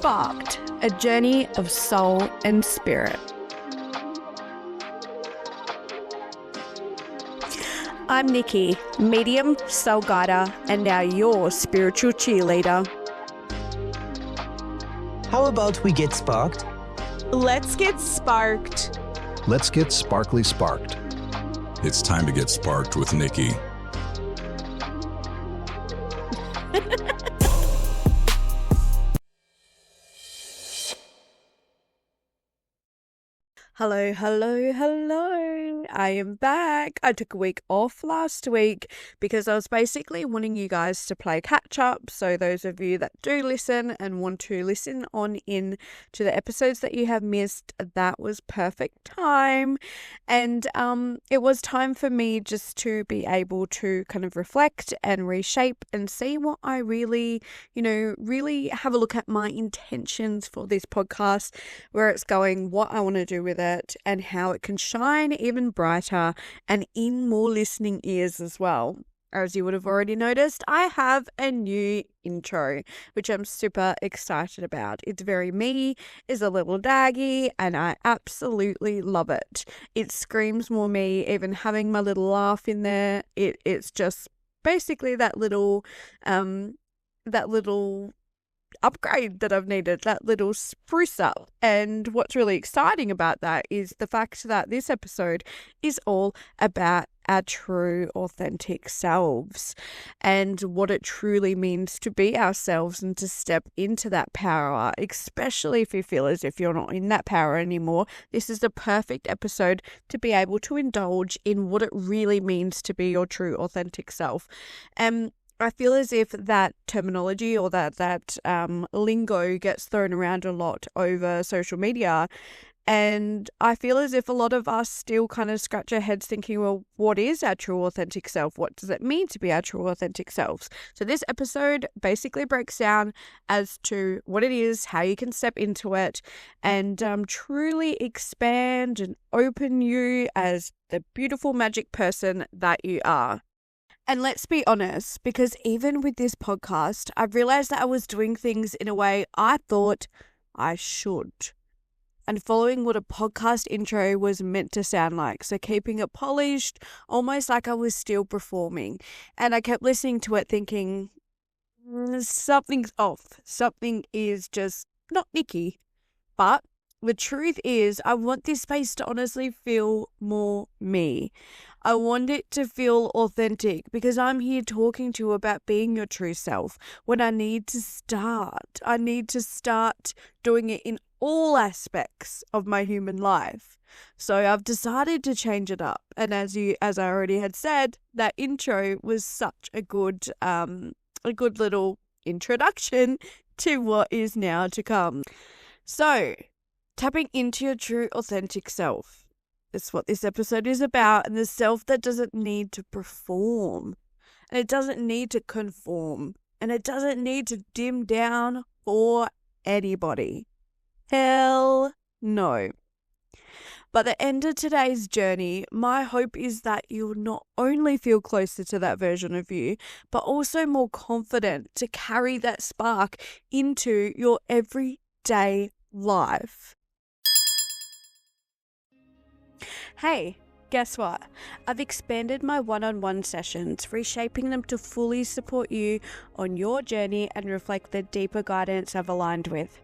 Sparked, a journey of soul and spirit. I'm Niccy, medium, soul guider, and now your spiritual cheerleader. How about we get sparked? Let's get sparked. Let's get sparkly sparked. It's time to get sparked with Niccy. Hello. I am back. I took a week off last week because I was basically wanting you guys to play catch up. So those of you that do listen and want to listen on in to the episodes that you have missed, that was perfect time. And it was time for me just to be able to kind of reflect and reshape and see what I really have a look at my intentions for this podcast, where it's going, what I want to do with it, and how it can shine even brighter and in more listening ears as well. As you would have already noticed, I have a new intro, which I'm super excited about. It's very me, it's a little daggy, and I absolutely love it. It screams more me, even having my little laugh in there. It's just basically that little upgrade that I've needed, that little spruce up. And what's really exciting about that is the fact that this episode is all about our true authentic selves and what it truly means to be ourselves and to step into that power, especially if you feel as if you're not in that power anymore. This is the perfect episode to be able to indulge in what it really means to be your true authentic self. And I feel as if that terminology or that lingo gets thrown around a lot over social media. And I feel as if a lot of us still kind of scratch our heads thinking, well, what is our true authentic self? What does it mean to be our true authentic selves? So this episode basically breaks down as to what it is, how you can step into it, and truly expand and open you as the beautiful magic person that you are. And let's be honest, because even with this podcast, I've realized that I was doing things in a way I thought I should, and following what a podcast intro was meant to sound like. So keeping it polished, almost like I was still performing. And I kept listening to it thinking, something's off. Something is just not Niccy. But the truth is, I want this space to honestly feel more me. I want it to feel authentic because I'm here talking to you about being your true self. When I need to start doing it in all aspects of my human life. So I've decided to change it up. And as I already had said, that intro was such a good little introduction to what is now to come. So, tapping into your true authentic self. That's what this episode is about, and the self that doesn't need to perform, and it doesn't need to conform, and it doesn't need to dim down for anybody. Hell no. By the end of today's journey, my hope is that you'll not only feel closer to that version of you, but also more confident to carry that spark into your everyday life. Hey, guess what? I've expanded my one-on-one sessions, reshaping them to fully support you on your journey and reflect the deeper guidance I've aligned with.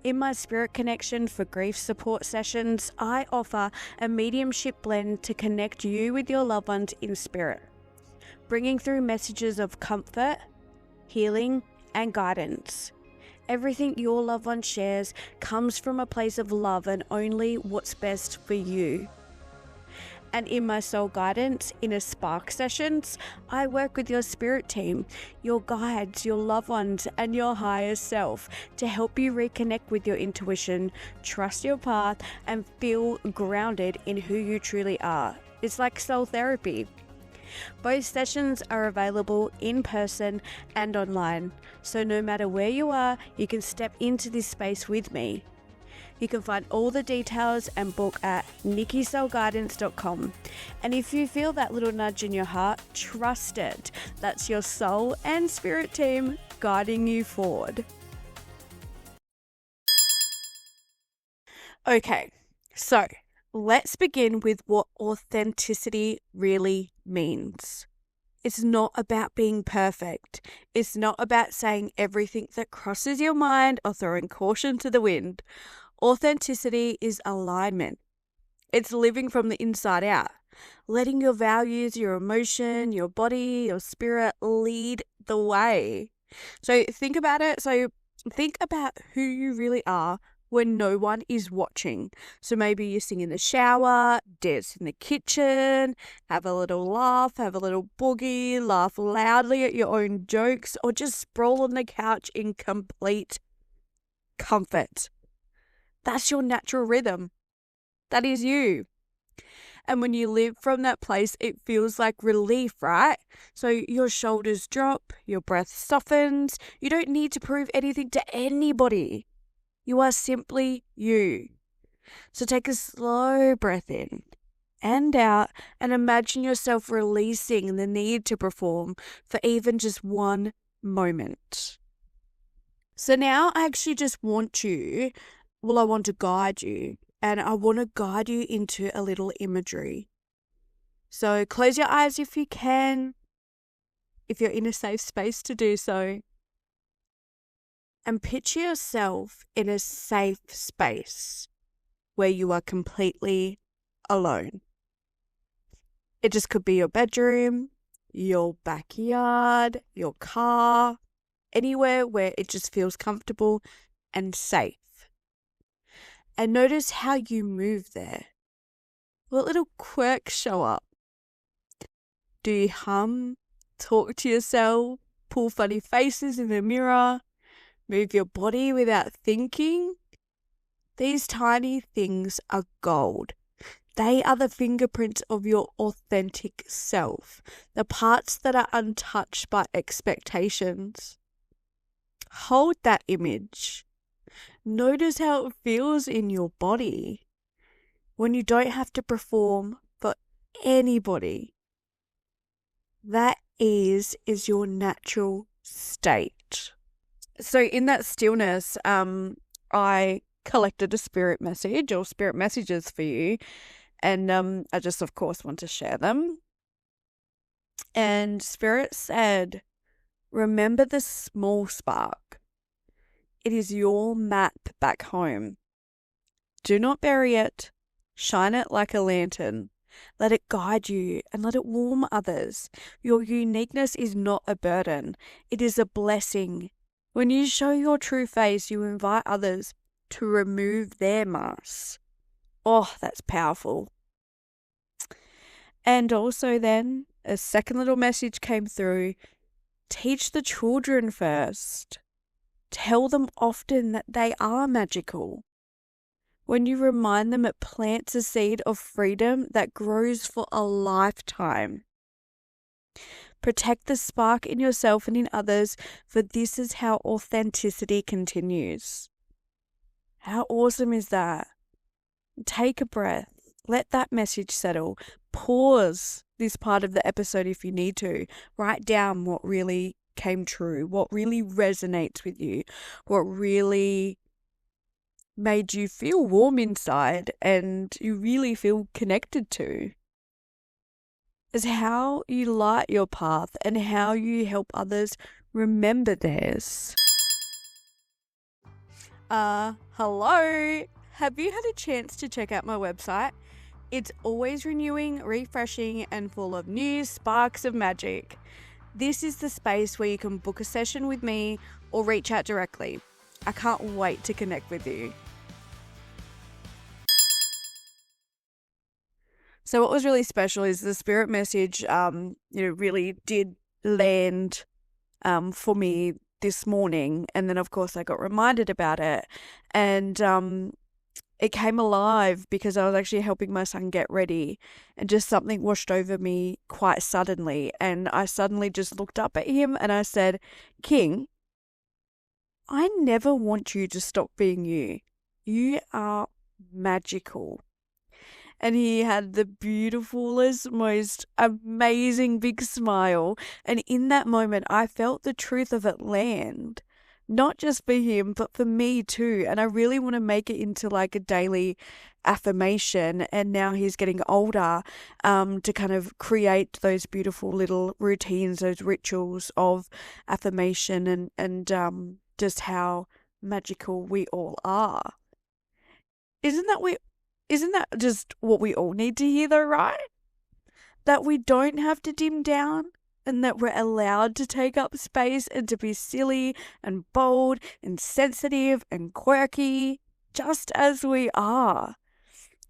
In my Spirit Connection for Grief support sessions, I offer a mediumship blend to connect you with your loved ones in spirit, bringing through messages of comfort, healing, and guidance. Everything your loved one shares comes from a place of love and only what's best for you. And in my soul guidance, inner spark sessions, I work with your spirit team, your guides, your loved ones, and your higher self to help you reconnect with your intuition, trust your path, and feel grounded in who you truly are. It's like soul therapy. Both sessions are available in person and online, so no matter where you are, you can step into this space with me. You can find all the details and book at nickysoulguidance.com. And if you feel that little nudge in your heart, trust it. That's your soul and spirit team guiding you forward. Okay, so let's begin with what authenticity really means. It's not about being perfect. It's not about saying everything that crosses your mind or throwing caution to the wind. Authenticity is alignment. It's living from the inside out, letting your values, your emotion, your body, your spirit lead the way. So think about it. So think about who you really are when no one is watching. So maybe you sing in the shower, dance in the kitchen, have a little laugh, have a little boogie, laugh loudly at your own jokes, or just sprawl on the couch in complete comfort. That's your natural rhythm. That is you. And when you live from that place, it feels like relief, right? So your shoulders drop, your breath softens. You don't need to prove anything to anybody. You are simply you. So take a slow breath in and out and imagine yourself releasing the need to perform for even just one moment. So now I actually just want you, I want to guide you. And I want to guide you into a little imagery. So close your eyes if you can, if you're in a safe space to do so. And picture yourself in a safe space where you are completely alone. It just could be your bedroom, your backyard, your car, anywhere where it just feels comfortable and safe. And notice how you move there. What little quirks show up? Do you hum, talk to yourself, pull funny faces in the mirror, move your body without thinking? These tiny things are gold. They are the fingerprints of your authentic self, the parts that are untouched by expectations. Hold that image. Notice how it feels in your body when you don't have to perform for anybody. That is your natural state. So in that stillness, I collected a spirit message or spirit messages for you, and I just, of course, want to share them. And Spirit said, remember the small spark. It is your map back home. Do not bury it. Shine it like a lantern. Let it guide you and let it warm others. Your uniqueness is not a burden. It is a blessing. When you show your true face, you invite others to remove their masks. Oh, that's powerful. And also then, a second little message came through. Teach the children first. Tell them often that they are magical. When you remind them, it plants a seed of freedom that grows for a lifetime. Protect the spark in yourself and in others, for this is how authenticity continues. How awesome is that? Take a breath. Let that message settle. Pause this part of the episode if you need to. Write down what really came true, what really resonates with you, what really made you feel warm inside and you really feel connected to. Is how you light your path and how you help others remember theirs. Hello. Have you had a chance to check out my website? It's always renewing, refreshing, and full of new sparks of magic. This is the space where you can book a session with me or reach out directly. I can't wait to connect with you. So what was really special is the spirit message, really did land for me this morning. And then, of course, I got reminded about it. And it came alive because I was actually helping my son get ready. And just something washed over me quite suddenly. And I suddenly just looked up at him and I said, King, I never want you to stop being you. You are magical. And he had the beautifulest, most amazing big smile. And in that moment, I felt the truth of it land. not just for him, but for me too. And I really want to make it into like a daily affirmation. And now he's getting older, to kind of create those beautiful little routines, those rituals of affirmation and just how magical we all are. Isn't that just what we all need to hear though, right? That we don't have to dim down, and that we're allowed to take up space and to be silly and bold and sensitive and quirky, just as we are.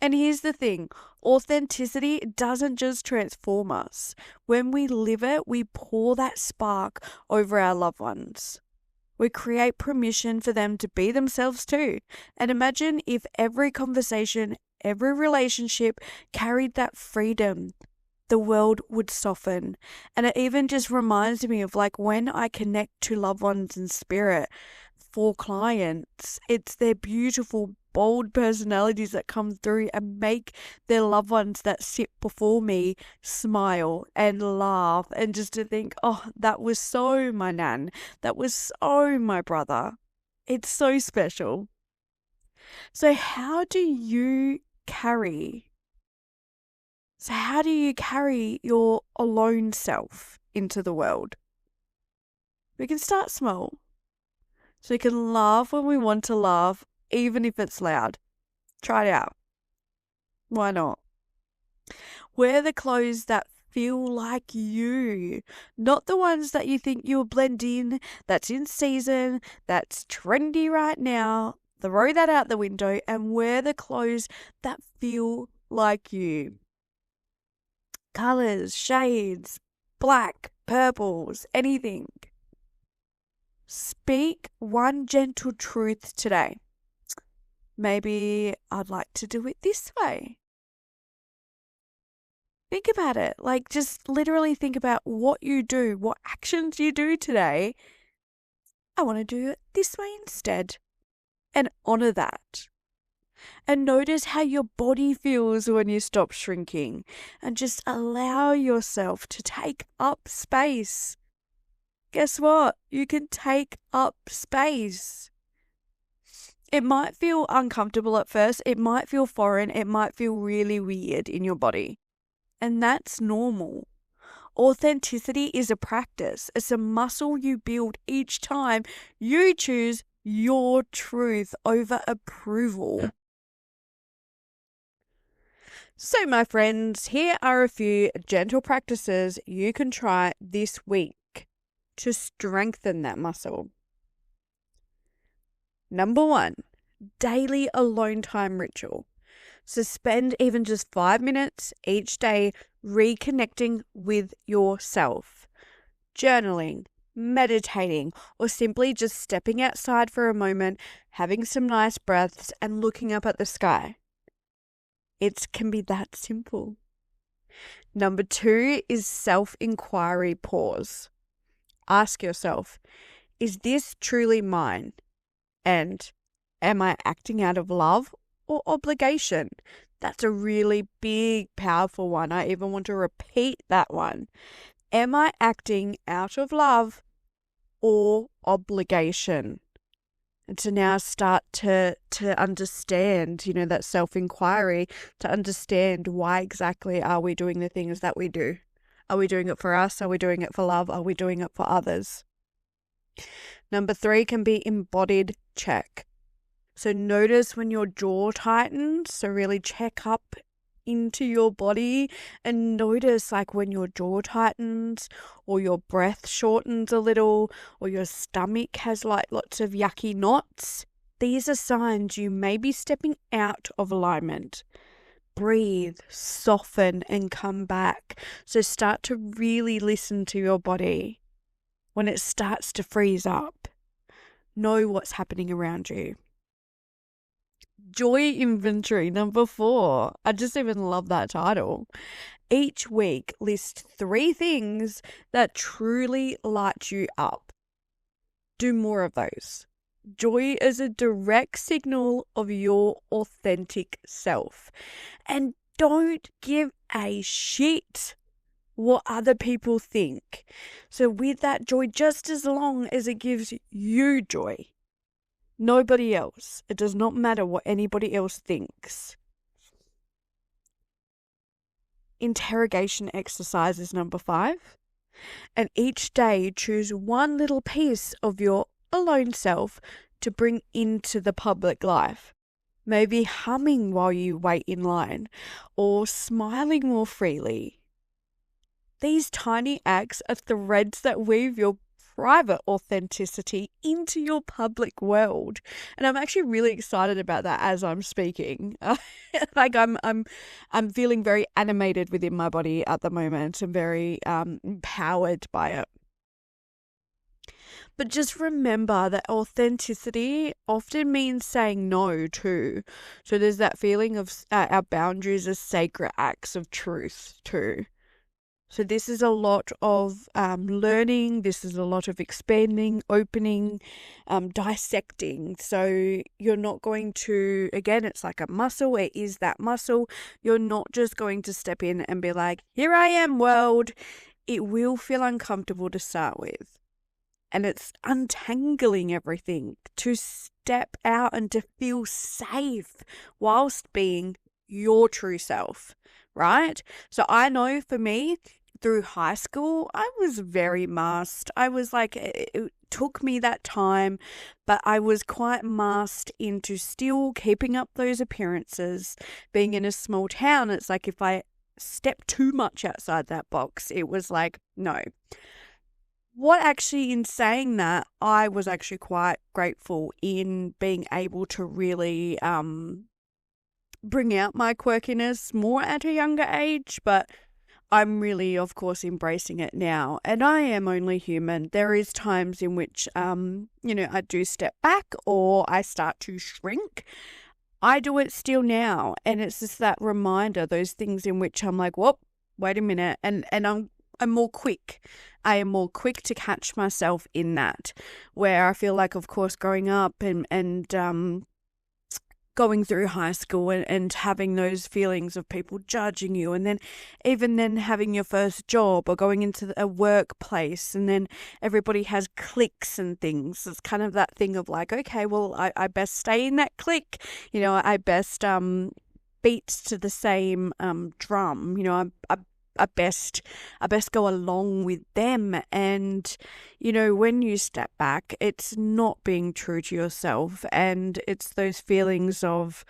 And here's the thing, authenticity doesn't just transform us. When we live it, we pour that spark over our loved ones. We create permission for them to be themselves too. And imagine if every conversation, every relationship carried that freedom, the world would soften. And it even just reminds me of like when I connect to loved ones in spirit for clients, it's their beautiful, bold personalities that come through and make their loved ones that sit before me smile and laugh, and just to think, oh, that was so my nan, that was so my brother. It's so special. So how do you carry your alone self into the world? We can start small. So we can laugh when we want to laugh, even if it's loud. Try it out. Why not? Wear the clothes that feel like you, not the ones that you think you'll blend in, that's in season, that's trendy right now. Throw that out the window and wear the clothes that feel like you. Colors, shades, black, purples, anything. Speak one gentle truth today. Maybe I'd like to do it this way. Think about it. Like, just literally think about what you do, what actions you do today. I want to do it this way instead. And honor that. And notice how your body feels when you stop shrinking. And just allow yourself to take up space. Guess what? You can take up space. It might feel uncomfortable at first. It might feel foreign. It might feel really weird in your body. And that's normal. Authenticity is a practice. It's a muscle you build each time you choose your truth over approval. So, my friends, here are a few gentle practices you can try this week to strengthen that muscle. Number 1, daily alone time ritual. So spend even just 5 minutes each day reconnecting with yourself. Journaling, meditating, or simply just stepping outside for a moment, having some nice breaths and looking up at the sky. It can be that simple. Number 2 is self-inquiry pause. Ask yourself, is this truly mine? And am I acting out of love or obligation? That's a really big, powerful one. I even want to repeat that one. Am I acting out of love or obligation? And to now start to understand, that self-inquiry, to understand why exactly are we doing the things that we do. Are we doing it for us? Are we doing it for love? Are we doing it for others? Number 3 can be embodied check. So notice when your jaw tightens, so really check up into your body and notice like when your jaw tightens or your breath shortens a little or your stomach has like lots of yucky knots. These are signs you may be stepping out of alignment. Breathe, soften, and come back. So start to really listen to your body. When it starts to freeze up, know what's happening around you. Joy inventory, number 4. I just even love that title. Each week, list 3 things that truly light you up. Do more of those. Joy is a direct signal of your authentic self. And don't give a shit what other people think. So with that joy, just as long as it gives you joy, nobody else, it does not matter what anybody else thinks. Interrogation exercise is number 5. And each day choose one little piece of your alone self to bring into the public life. Maybe humming while you wait in line or smiling more freely. These tiny acts are threads that weave your private authenticity into your public world. And I'm actually really excited about that as I'm speaking. Like I'm feeling very animated within my body at the moment and very empowered by it. But just remember that authenticity often means saying no too. So there's that feeling of our boundaries as sacred acts of truth too. So this is a lot of learning. This is a lot of expanding, opening, dissecting. So you're not going to, again, it's like a muscle. It is that muscle. You're not just going to step in and be like, here I am, world. It will feel uncomfortable to start with. And it's untangling everything to step out and to feel safe whilst being your true self, right? So I know for me, through high school, I was very masked. I was like, it took me that time, but I was quite masked into still keeping up those appearances. Being in a small town, it's like if I stepped too much outside that box, it was like, no. What actually, in saying that, I was actually quite grateful in being able to really bring out my quirkiness more at a younger age, but I'm really, of course, embracing it now. And I am only human. There is times in which, I do step back or I start to shrink. I do it still now. And it's just that reminder, those things in which I'm like, whoop, wait a minute. And I'm more quick. I am more quick to catch myself in that, where I feel like, of course, growing up and going through high school and having those feelings of people judging you, and then even then having your first job or going into a workplace, and then everybody has cliques and things. It's kind of that thing of like, okay, well, I best stay in that clique. I best beat to the same drum. I best go along with them. And, when you step back, it's not being true to yourself. And it's those feelings of,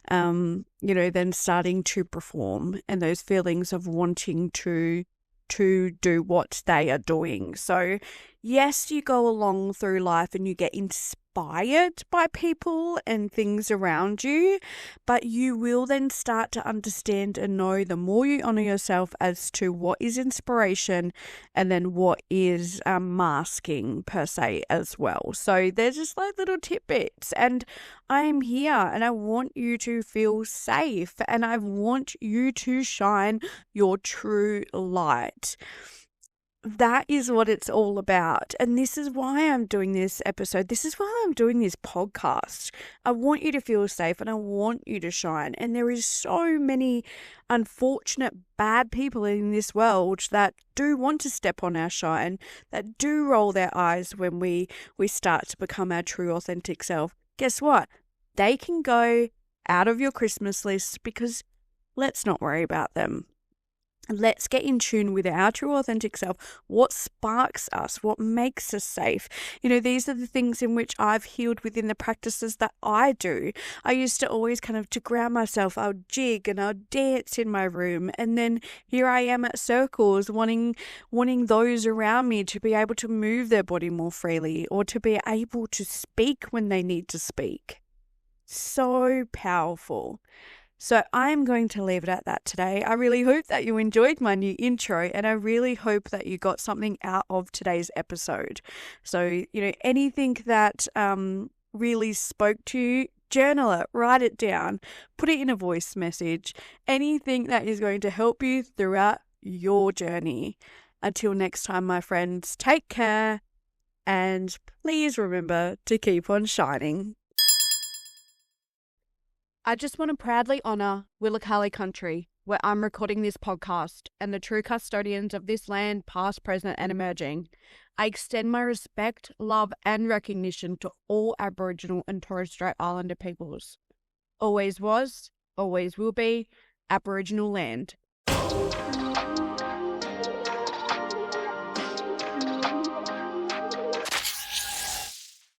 then starting to perform, and those feelings of wanting to do what they are doing. So yes, you go along through life and you get inspired by people and things around you, but you will then start to understand and know, the more you honor yourself, as to what is inspiration and then what is masking per se as well. So they're just like little tidbits, and I am here and I want you to feel safe and I want you to shine your true light. That is what it's all about. And this is why I'm doing this episode. This is why I'm doing this podcast. I want you to feel safe and I want you to shine. And there is so many unfortunate bad people in this world that do want to step on our shine, that do roll their eyes when we start to become our true authentic self. Guess what? They can go out of your Christmas list, because let's not worry about them. Let's get in tune with our true authentic self. What sparks us? What makes us safe? These are the things in which I've healed within the practices that I do. I used to always kind of, to ground myself, I would jig and I would dance in my room. And then here I am at circles wanting those around me to be able to move their body more freely, or to be able to speak when they need to speak. So powerful. So I'm going to leave it at that today. I really hope that you enjoyed my new intro, and I really hope that you got something out of today's episode. So, anything that really spoke to you, journal it, write it down, put it in a voice message, anything that is going to help you throughout your journey. Until next time, my friends, take care, and please remember to keep on shining. I just want to proudly honour Willakali Country, where I'm recording this podcast, and the true custodians of this land, past, present, and emerging, I extend my respect, love, and recognition to all Aboriginal and Torres Strait Islander peoples. Always was, always will be, Aboriginal land.